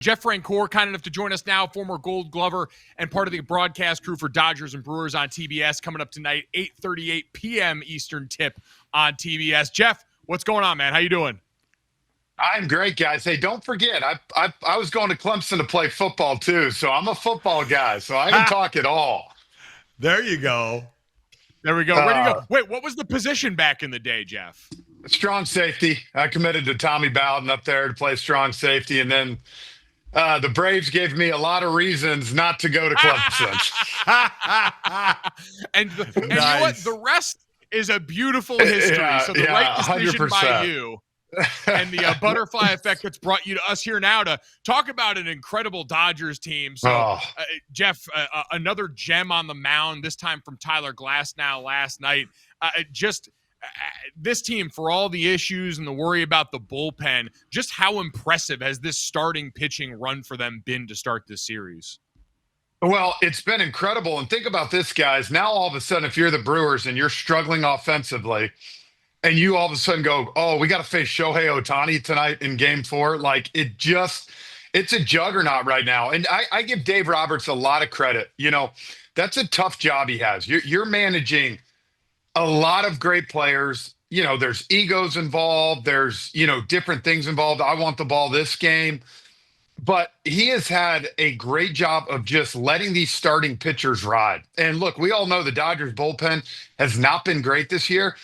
Jeff Francoeur, kind enough to join us now, former Gold Glover and part of the broadcast crew for Dodgers and Brewers on TBS, coming up tonight, 8:38 p.m. Eastern tip on TBS. Jeff, what's going on, man? How you doing? I'm great, guys. Hey, don't forget, I was going to Clemson to play football too, so I'm a football guy, so I can talk it all. There you go. There we go. Ready to go. Wait, what was the position back in the day, Jeff? Strong safety. I committed to Tommy Bowden up there to play strong safety, and then the Braves gave me a lot of reasons not to go to Clemson. and you know what? The rest is a beautiful history. So the right decision 100%. by you. And the butterfly effect that's brought you to us here now to talk about an incredible Dodgers team. So, Jeff, another gem on the mound, this time from Tyler Glasnow last night. This team, for all the issues and the worry about the bullpen, just how impressive has this starting pitching run for them been to start this series? Well, it's been incredible. And think about this, guys. Now, all of a sudden, if you're the Brewers and you're struggling offensively, and you all of a sudden go, oh, we got to face Shohei Ohtani tonight in Game 4. Like, it's a juggernaut right now. And I give Dave Roberts a lot of credit. You know, that's a tough job he has. You're managing a lot of great players. You know, there's egos involved. There's, different things involved. I want the ball this game. But he has had a great job of just letting these starting pitchers ride. And look, we all know the Dodgers bullpen has not been great this year.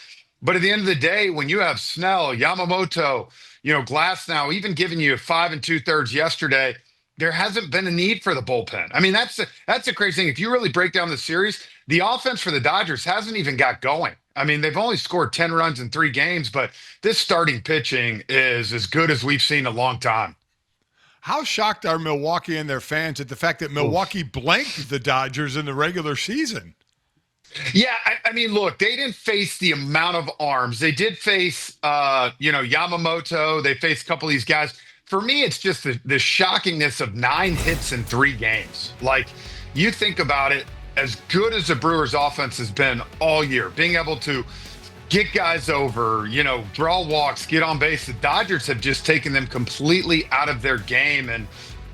But at the end of the day, when you have Snell, Yamamoto, Glasnow, even giving you 5 2/3 yesterday, there hasn't been a need for the bullpen. I mean, that's the crazy thing. If you really break down the series, the offense for the Dodgers hasn't even got going. I mean, they've only scored 10 runs in 3 games, but this starting pitching is as good as we've seen in a long time. How shocked are Milwaukee and their fans at the fact that Milwaukee blanked the Dodgers in the regular season? Yeah, I mean, look, they didn't face the amount of arms. They did face, Yamamoto. They faced a couple of these guys. For me, it's just the shockingness of 9 hits in 3 games. Like, you think about it, as good as the Brewers' offense has been all year, being able to get guys over, draw walks, get on base, the Dodgers have just taken them completely out of their game. And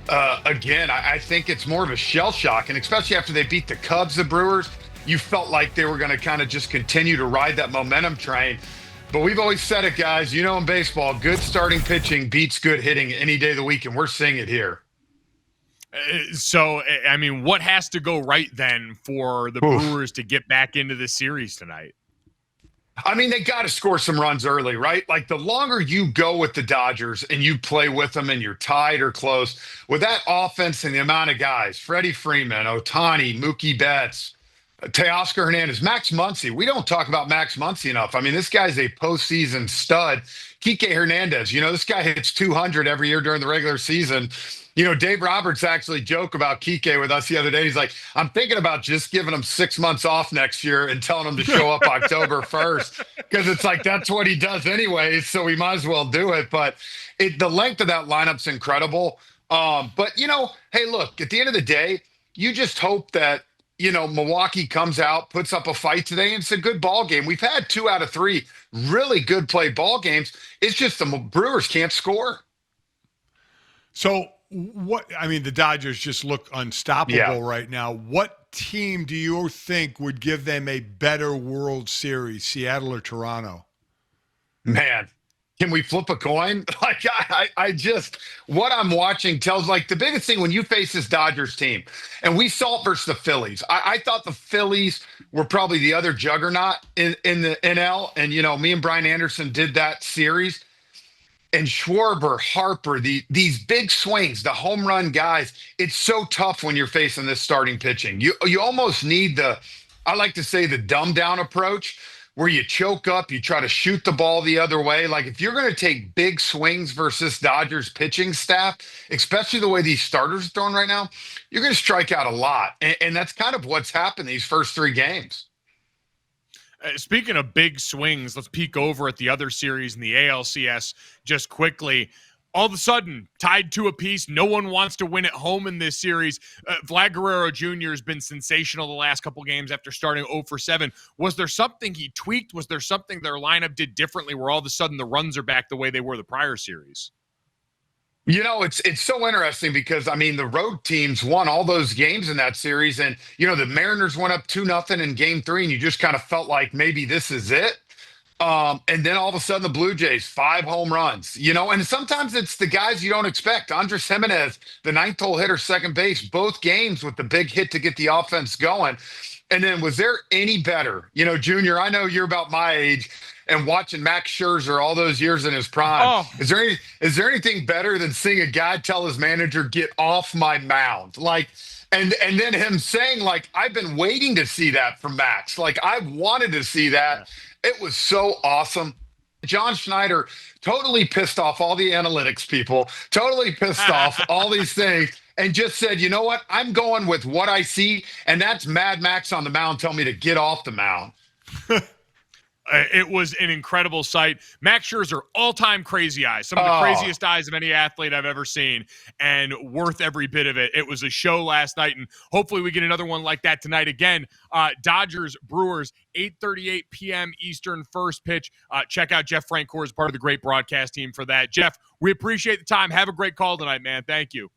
again, I think it's more of a shell shock. And especially after they beat the Cubs, the Brewers, you felt like they were going to kind of just continue to ride that momentum train. But we've always said it, guys, in baseball, good starting pitching beats good hitting any day of the week, and we're seeing it here. So, I mean, what has to go right then for the Brewers to get back into the series tonight? I mean, they got to score some runs early, right? Like, the longer you go with the Dodgers and you play with them and you're tied or close, with that offense and the amount of guys, Freddie Freeman, Ohtani, Mookie Betts, Teoscar Hernandez, Max Muncy. We don't talk about Max Muncy enough. I mean, this guy's a postseason stud. Kike Hernandez, this guy hits 200 every year during the regular season. Dave Roberts actually joked about Kike with us the other day. He's like, I'm thinking about just giving him 6 months off next year and telling him to show up October 1st, because it's like that's what he does anyways, so we might as well do it. But the length of that lineup's incredible. But, hey, look, at the end of the day, you just hope that Milwaukee comes out, puts up a fight today, and it's a good ball game. We've had 2 out of 3 really good play ball games. It's just the Brewers can't score. So the Dodgers just look unstoppable right now. What team do you think would give them a better World Series, Seattle or Toronto? Man, can we flip a coin? Like, I just, what I'm watching tells, like, the biggest thing when you face this Dodgers team, and we saw it versus the Phillies. I thought the Phillies were probably the other juggernaut in the NL. And, me and Brian Anderson did that series. And Schwarber, Harper, these big swings, the home run guys, it's so tough when you're facing this starting pitching. You almost need I like to say the dumb down approach, where you choke up, you try to shoot the ball the other way. Like, if you're going to take big swings versus Dodgers pitching staff, especially the way these starters are throwing right now, you're going to strike out a lot. And that's kind of what's happened these first 3 games. Speaking of big swings, let's peek over at the other series in the ALCS just quickly. All of a sudden, tied to a piece. No one wants to win at home in this series. Vlad Guerrero Jr. has been sensational the last couple games after starting 0 for 7. Was there something he tweaked? Was there something their lineup did differently where all of a sudden the runs are back the way they were the prior series? It's so interesting because I mean the road teams won all those games in that series, and the Mariners went up 2-0 in Game 3, and you just kind of felt like maybe this is it. And then all of a sudden the Blue Jays 5 home runs, and sometimes it's the guys you don't expect. Andres Jimenez, the ninth hole hitter, second base, both games with the big hit to get the offense going. And then was there any better? Junior, I know you're about my age and watching Max Scherzer all those years in his prime. Oh, Is there anything better than seeing a guy tell his manager, "Get off my mound"? Like, and then him saying, like, "I've been waiting to see that from Max. Like, I wanted to see that." It was so awesome. John Schneider totally pissed off all the analytics people, totally pissed off all these things, and just said, "You know what? I'm going with what I see, and that's Mad Max on the mound telling me to get off the mound." It was an incredible sight. Max Scherzer, all-time crazy eyes. Some of the craziest eyes of any athlete I've ever seen, and worth every bit of it. It was a show last night, and hopefully we get another one like that tonight again. Dodgers, Brewers, 8:38 p.m. Eastern, first pitch. Check out Jeff Francoeur as part of the great broadcast team for that. Jeff, we appreciate the time. Have a great call tonight, man. Thank you.